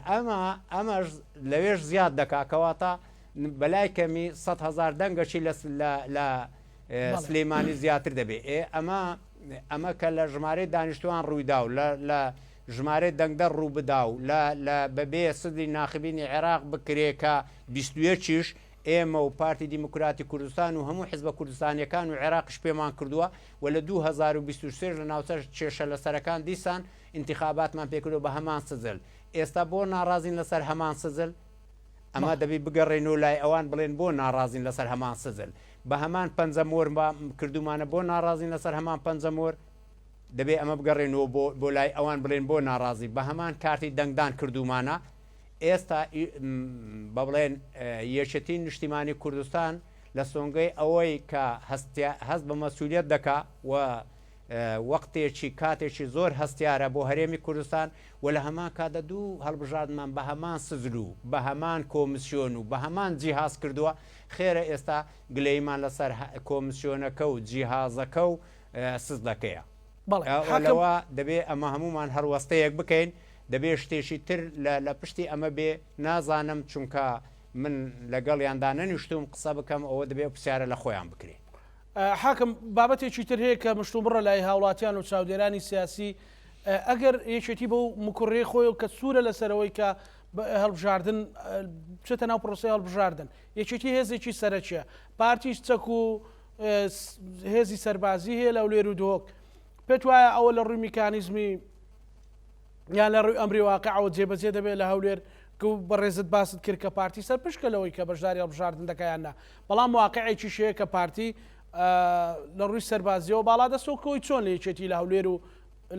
ئەمەش لەوێش زیاد دەکاتەوەتە بەلای کەمی 100,000 دەنگەشی لە سلێمانی زیاتر دەبێ. ئەمە کە لە ژمارەی دانیشتوان ڕوویدا و لە ژمارە دەنگدەر ڕوو بدا و لە بەبێ سدی ناخبینی عێراق بکرێکە 21 ئێمە و پارتی دیموکراتی کوردستان و هەموو حیزبە کوردستانیەکان و عێراقش پێمان کردووە و لە 2023 لە ناوچە کێشە لەسەرەکان دیسان انتخاباتمان پێکردو بە هەمان سزل. ئێستا بۆ ناڕازین لەسەر هەمان سزل؟ ئەمە دەبی بگەڕێن و لای ئەوان بڵێن بۆ ناڕازین لەسەر هەمان سزل. بە هەمان پەنجەمۆر کردومانە بۆ ناڕازین لەسەر هەمان پەنجەمۆر دەبێ ئەمە بگەڕێنەوە بۆ لای ئەوان بڵێن بۆ ناڕازی. بە هەمان کارتی دەنگدان کردومانە ئێستا بە بڵێن یەکێتی نیشتیمانی کوردستان لە سۆنگەی ئەوەی کە هەست بە مەسئولیت دەکا و وەختێکی کاتێکی زۆر هەستیارە بۆ هەرێمی کوردستان و لە هەمان کاتە دوو هەڵبژاردمان بە هەمان سزل و بە هەمان کۆمیسیۆن و بە هەمان جیهاز کردووە. خێرە ئێستا گلەیمان لەسەر کۆمیسیۆنەکە و جیهازەکە و سزلەکەیە. بەڵێەوە دەبێ ئەمە هەمومان هەروەستەیەک بکەین. دەبێ شتێکی تر لە پشتی ئەمە بێ نازانم چونکە من لەگەڵیاندا نەنیشتوم قسە بکەم ئەوە دەبێ پرسیارە لە خۆیان بکرێ. حاکم بابەتێکی تر هەیە کە مشتوم بڕە لای هاوڵاتیان و چاودێرانی سیاسی ئەگەر یەکێتی بەو مکوڕێ خۆی و کە سوورە لەسەرەوەی کە هەڵبژاردن بچێتە ناو پرۆسی هەڵبژاردن یەکێتی هێزێکی سەرچیە پارتیش چەک و هێزی سەربازی هەیە لە لێر و دۆک پێت وایە ئەوە لە ڕووی میکانیزمی یان لە ڕووی ئەمری واقعەوە جێبەجێ دەبێت لە هەولێر بەڕێزت باست کرد کە پارتی سەر پشکەلەوەی کە بەشداری هەڵبژاردن دەکەیاننا بەڵام واقعێکی شەیە کە پارتی لە ڕووی سەربازیەوە باڵا دەستەوەکەوەی چۆن لە یەکێتی لە هەولێر و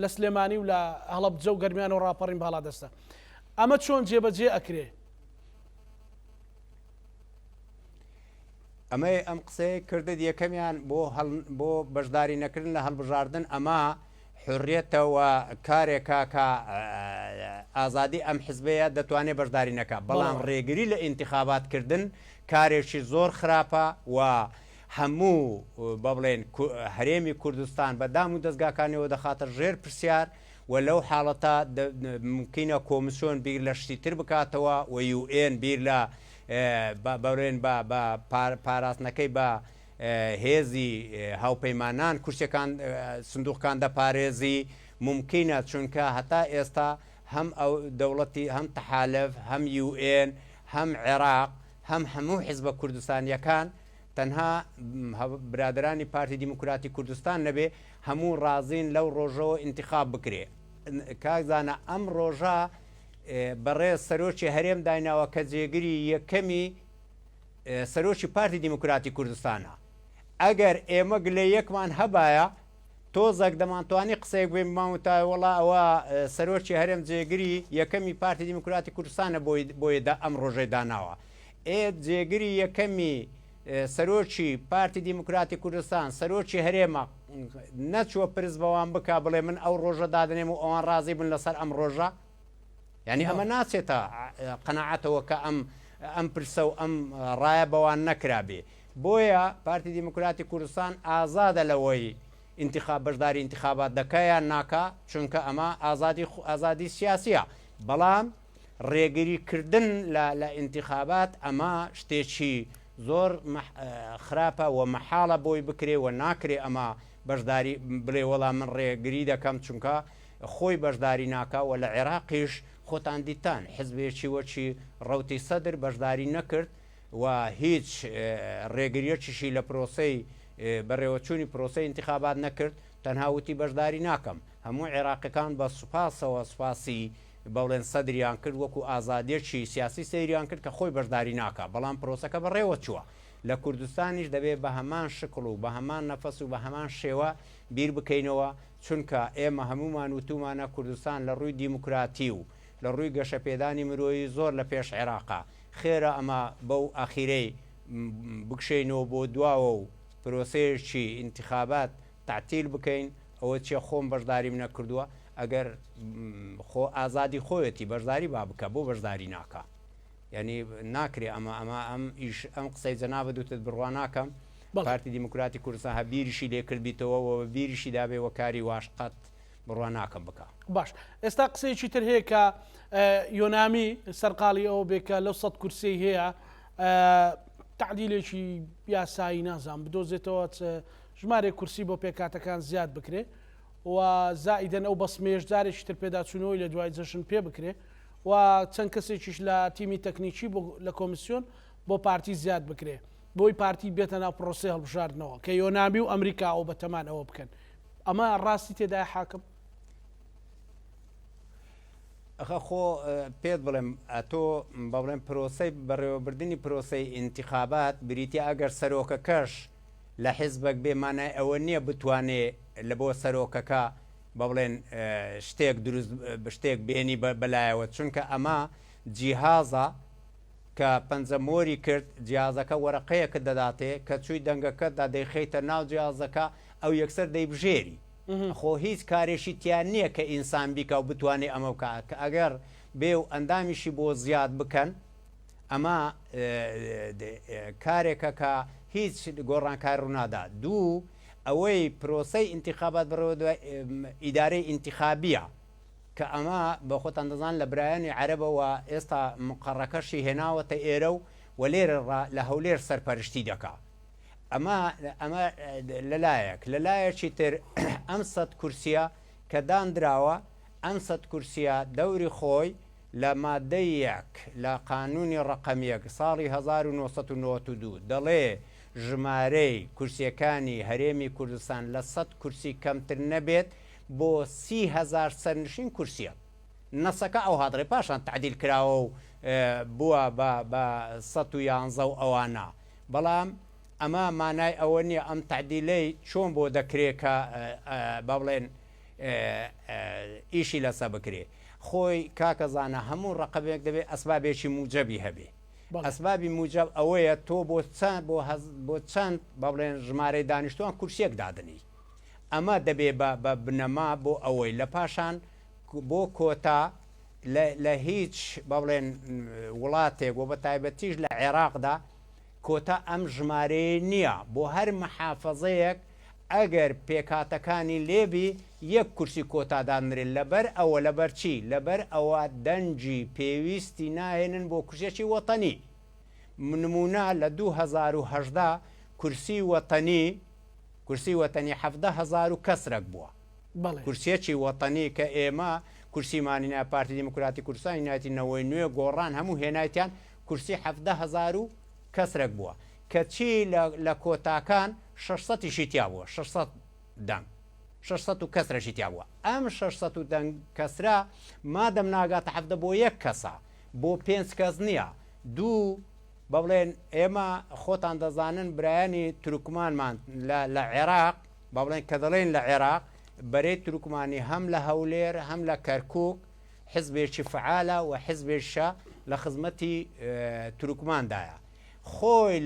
لە سلێمانی و لە هەڵەبجە و گەرمیان و ڕاپەڕین باڵا دەستە ئەمە چۆن جێبەجێ ئەکرێ؟ ئەمەی ئەم قسەی کردت یەکەمیان بۆ بەشداری نەکردن لە هەڵبژاردن ئەمە حڕێتەوە کارێکا کە ئازادی ئەم حزبەیە دەتوانێت بەشداری نەکە بەڵام ڕێگری لە ئینتیخاباتکردن کارێکی زۆر خراپە و هەموو بە بڵێن هەرێمی کوردستان بەدام و دەستگاکانەوە دەخاتە ژێر پرسیار و لەو حاڵەتە ممکنە کۆمیسیۆن بیر لە شتی تر بکاتەوە و UN بیر لە بەڕێن بە پاراستنەکەی بە هێزی هاوپەیمانان کورسەکان سندوقەکان دەپارێزی ممکنە چونکە هەتا ئێستا هەم ئەو دەوڵەتی هەم تەحالف هەم UN هەم عێراق هەم هەموو حیزبە کوردستانیەکان تەنها برادرانی پارتی دیموکراتی کوردستان نەبێ هەموو ڕازین لەو ڕۆژەوە ئینتیخاب بکرێ. کاکزانە ئەم ڕۆژە بەڕێز سەرۆکی هەرێم دایناوە کە جێگیری یەکەمی سەرۆکی پارتی دیموکراتی کوردستانە. ئەگەر ئێمە گلەی یەکمان هەبایە تۆزێک دەمانتوانی قسەیەک بێ ماوتای وڵا ئەوە سەرۆکی هەرێم جێگیری یەکەمی پارتی دیموکراتی کوردستانە بۆیدا ئەم ڕۆژەی داناوە. جێگیری یەکەمی سەرۆکی پارتی دیموکراتی کوردستان سەرۆکی هەرێمە نەچووە پرس بەوان بکە بڵێ من ئەو ڕۆژە دادنێم و ئەوان ڕازی بن لەسەر ئەم ڕۆژە یعنی ئەمە ناچێتە قەناعەتەوە کە ئەم پرسە و ئەم ڕایە بەوان نەکرابێ. بۆیە پارتی دیموکراتی کوردستان ئازادە لەوەی بەشداری ئینتیخابات دەکەیان ناکە چونکە ئەمە ئازادی سیاسیە بەڵام ڕێگریکردن لە ئینتیخابات ئەمە شتێکی زۆر خراپە و مەحاڵە بۆی بکرێ و ناکرێ ئەمە بەشداری بڵێ وەڵام من ڕێگری دەکەم چونکە خۆی بەشداری ناکە و لە عێراقیش خۆتان دیتان حزبێکی وەچی ڕوتی سەدر بەشداری نەکرد و هیچ ڕێگریەکیشی لە پرۆسەی بەڕێوەچوونی پرۆسەی انتخابات نەکرد تەنها وتی بەشداری ناکەم هەموو عێراقیەکان بە سوپاسەوە سوپاسی بەڵێن سەدریان کرد وەکو ئازادیەکی سیاسی سەیریان کرد کە خۆی بەشداری ناکە بەڵام پرۆسەکە بەڕێوە چووە لە کوردستانیش دەبێت بە هەمان شکڵ و بە هەمان نەفەس و بە هەمان شێوە بیر بکەینەوە چونکە ئێمە هەمومان وتومانە کوردستان لە ڕووی دیموکراتی و لە ڕووی گەشەپێدانی مرۆیی زۆر لە پێش عێراقا خێرە ئەمە بەو ئاخیرەی بکشینەوە بۆ دواوە و پرۆسەیەکی انتخابات تعتیل بکەین ئەوە چێ خۆم بەشداریم نەکردووە ئەگەر خۆ ئازادی خۆیەتی بەشداری با بکە بۆ بەشداری ناکە یعنی ناکرێ ئەم قسەی جەنابە دوتت بڕوا ناکەم پارتی دیموکراتی کوردستان هە بیریشی لێ کردبییتەوە و بیریشی دابێ وەکاری واشقەت بڕوا ناکەم بکە باش ئێستا قسەیەکی تر هەیە کە یۆنامی سەرقاڵی ئەوە بێکە لەو 100 کورسی هەیە تعدیلێکی یاسایی نازان بدۆزێتەوە ژمارە کورسی بۆ پێکاتەکان زیاد بکرێ و زائیدەن ئەو بەسمێژدارێکی تر پێداچوونەوەی لە دوای جەشن پێ بکرێ و چەند کەسێکیش لە تیمی تەکنیکی لە کۆمیسیۆن بۆ پارتی زیاد بکرێ بۆی پارتی بێتە ناو پرۆسەی هەڵبژاردنەوە کە یۆنامی و ئەمریکا ئەو بەتەمان ئەوە بکەن ئەمە ڕاستی تێدای حاکم ئەخە خۆ پێت بڵێم ئەتۆ بەڵێن پرۆسەی بەڕێوەبردننی پرۆسەی انتخابات بریتە ئەگەر سەرۆکەکەش لە حیزبێک بێمانای ئەوە نییە بتوانێ لە بۆ سەرۆکەکە بەڵێن شتێک دروست شتێک بێنی بەلایەوە چونکە ئەمە جیهازە کە پەنجەمۆری کرد جیازەکە وەرەقەیەکە دەداتێ کە چووی دەنگەکەتدا دەیخەیتە ناو جیازەکە ئەو یەکسەر دەیبژێری خۆ هیچ کارێکی تیان نییە کە ئینسان بیکە و بتوانێت ئەمە بکە کە ئەگەر بێ و ئەندامیشی بۆ زیاد بکەن ئەمە کارێکە کە هیچ گۆڕانکار ڕوونادا دوو ئەوەی پرۆسەی انتخابات بڕەوە ئیدارەی انتخابیە کە ئەمە بە خۆتان دەزان لە برایانی عەرەبەوە ئێستا مقڕەکەشی هێناوەتە ئێرە و وەلێرە لە هەولێر سەرپەرشتی دەکا ئەمە لەلایەکی تر ئەم 100 کورسیە کە دانراوە ئەم 100 کورسیە دەوری خۆی لە مادەی یەک لە قانونی ڕقەمیەک ساڵی 1992 دەڵێ ژمارەی کورسیەکانی هەرێمی کوردستان لە 100 کورسی کەمتر نەبێت بۆ 30,000 سەرنشین کورسیە نەسەکە ئەو هاتڕێ پاشان تعدیل کراوە و بووە بە 111 و ئەوانە بەڵام ئەمە مانای ئەوە نییە ئەم تعدیلەی چۆن بۆ دەکرێت کە بەڵێن ئیشی لەسە بکرێ خۆی کاکەزانە هەموو ڕقەبێک دەبێت ئەسبابێکی موجەبی هەبێ ئەسبابی موجب ئەوەیە تۆ بۆ چەند بەڵێن ژمارەی دانیشتوان کورسێک دادنی ئەمە دەبێ بە بنەما بۆ ئەوەی لە پاشان بۆ کۆتا لە هیچ بەڵێن وڵاتێک و بە تایبەتیش لە عێراقدا کۆتا ئەم ژمارەیە نییە بۆ هەر مەحافەزەیەک ئەگەر پێکاتەکانی لێبی یەک کورسی کۆتادانرێن لەبەر ئەوە لەبەر چی لەبەر ئەوە دەنجی پێویستی ناهێنن بۆ کورسێکی وەتەنی نمونە لە 2010 کورسی وەتەنی 17,000 و کەسرێک بووە کورسێکی وەتەنی کە ئێمە کورسیمانی نای پارتی دیموکراتی کوردستانی نایەتینەوەی نوێ گۆڕان هەموو هێنایەتیان کورسی 17,000 و کەسرێک بووە کە چی لە کۆتاکان 600 تیا بووە 600 دەنگ 600 و کەسرەشی تیا بووە ئەم 600 و دەنگ کەسرا مادەم ناگاتە حەفدە بۆ یەک کەسە بۆ 5 کەس نییە دوو بەڵێن ئێمە خۆتان دەزانن برایانی تورکمانمان لە عێراق بەڵێن کە دەڵێن لە عێراق بەرەی تورکمانی هەم لە هەولێر هەم لە کەرکووک حزبێکی فعالە و حزبێشە لە خزمەتی تورکماندایە خۆی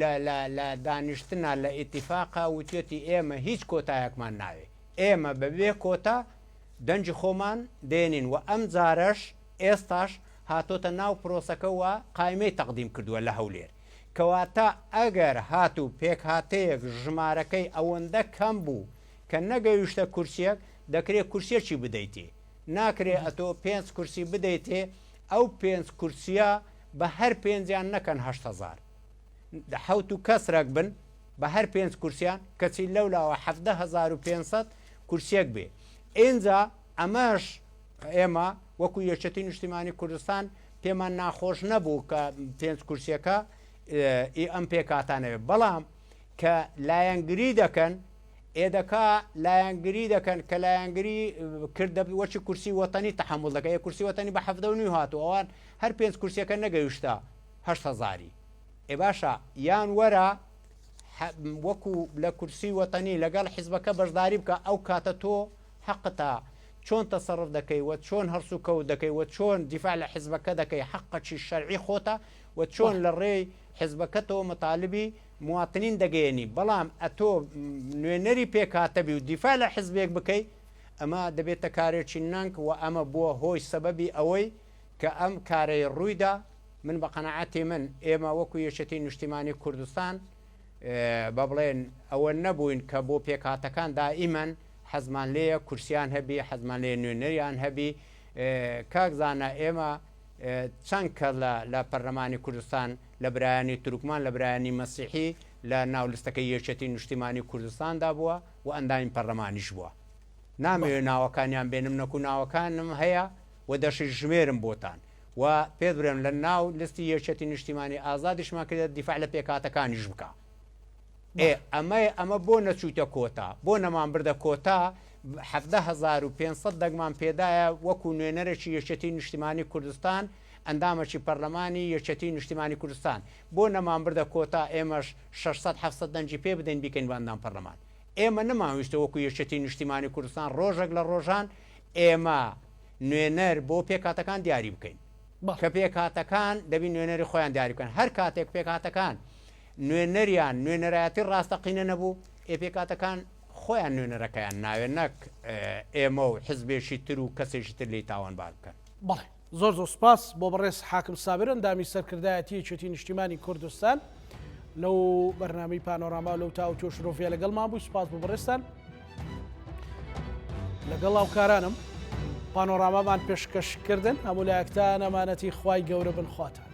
لە دانیشتنا لە ئیتیفاقا وتێتی ئێمە هیچ کۆتایەکمان ناوێ ئێمە بەبێ کۆتا دەنجی خۆمان دێنین و ئەم جارەش ئێستاش هاتۆتە ناو پرۆسەکەەوە قایمەی تەقدیم کردووە لە هەولێر کەواتە ئەگەر هاتوو پێک هاتەیەک ژمارەکەی ئەوەندە کەم بوو کە نەگەیشتە کورسێک دەکرێت کورسێکی بدەیتێ ناکرێ ئەتۆ 5 کورسی بدەیتێ ئەو 5 کورسیە بە هەر پێنجیان نەکەن 8,000 حوت و کەسرێک بن بە هەر 5 کورسیان کەچی لەولاوە 17,500 کورسێک بێ ئینجا ئەمەش ئێمە وەکو یەکێتی نیشتیمانی کوردستان پێمان ناخۆش نەبوو کە 5 کورسیەکە ئەم پێکاتانەوێت بەڵام کە لایەنگری دەکەن ئێدەکا لایەنگری دەکەن کە لایەنگری کردە وەچی کورسی وەتانی تەحمل دەکە یە کورسی وەتانی بە 7.5 هاتوو ئەوان هەر 5 کورسیەکە نەگەیشتا 8,000 ئێ باشە یان وەرە وەکو لە کورسی وەتانی لەگەڵ حیزبەکە بەشداری بکە ئەو کاتە تۆ حەقتا چۆن تەسەڕف دەکەی وە چۆن هەرسو کەوت دەکەی وە چۆن دیفاع لە حیزبەکە دەکەی حەقەکی شەرعی خۆتە و چۆن لە ڕێی حیزبەکەتەوە مەتالبی مواتنین دەگەیەنی بەڵام ئەتۆ نوێنەری پێکاتەبی و دیفاع لە حیزبێک بکەی ئەمە دەبێتە کارێکی نانک و ئەمە بووە هۆی سەبەبی ئەوەی کە ئەم کارەی ڕوویدا من بە قەنەعەتی من ئێمە وەکو یەکێتی نیشتیمانی کوردستان بە بڵێن ئەوە نەبووین کە بۆ پێکاتەکان دائیمەن حەزمان لێیە کورسیان هەبی حەزمان لێ نوێنەریان هەبی کاکزانە ئێمە چەند کە لە پەرلەمانی کوردستان لە برایانی تورکمان لە برایانی مەسیحی لە ناولستەکە یەکێتی نیشتیمانی کوردستاندا بووە و ئەندامی پەرلەمانیش بووە نامەوێت ناوەکانیان بێنم نەکو ناوەکانم هەیە و دەشی ژمێرم بۆتان و پێ برێن لە ناو لستی یەکێتی نیشتیمانی ئازادیشمان کردە دیفاع لە پێکاتەکانیش بکە ئەمە بۆ نەچووتە کۆتا بۆ نەمان بردە کۆتا 7,500 دەگمان پێدایە وەکو نوێنەرێکی یەکێتی نیشتیمانی کوردستان ئەندامەکی پەرلەمانی یەکێتی نیشتیمانی کوردستان بۆ نەمان بردە کۆتا ئێمەش 600-700 دەنجی پێ بدەین بیکەین بە ئەندام پەرلەمان ئێمە نەماویستە وەکو یەکێتی نیشتیمانی کوردستان ڕۆژێک لە ڕۆژان ئێمە نوێنەر بۆ پێکاتەکان دیاری بکەین کە پێکاتەکان دەبی نوێنەری خۆیان دیاری بکەن هەر کاتێک پێکاتەکان نوێنەریان نوێنەرایەتی ڕاستەقینە نەبوو پێکاتەکان خۆیان نوێنەرەکەیان ناوێت نەک ئێمە و حزبێشی تر و کەسێکی تر لی تاوانبار بکەن بەڵێ زۆر سوپاس بۆ بەڕێز حاکم سابر ئەندامی سەرکردایەتی یەکێتی نیشتیمانی کوردستان لەو بەرنامەی پانۆراما لەو تا و تۆ شرۆڤە لەگەڵمان بووی سوپاس بۆ بەڕێستان لەگەڵ هاوکارانم پانۆرامامان پێشکەشکردن هەموو لایەکتان ئەمانەتی خوای گەورە بنخواتە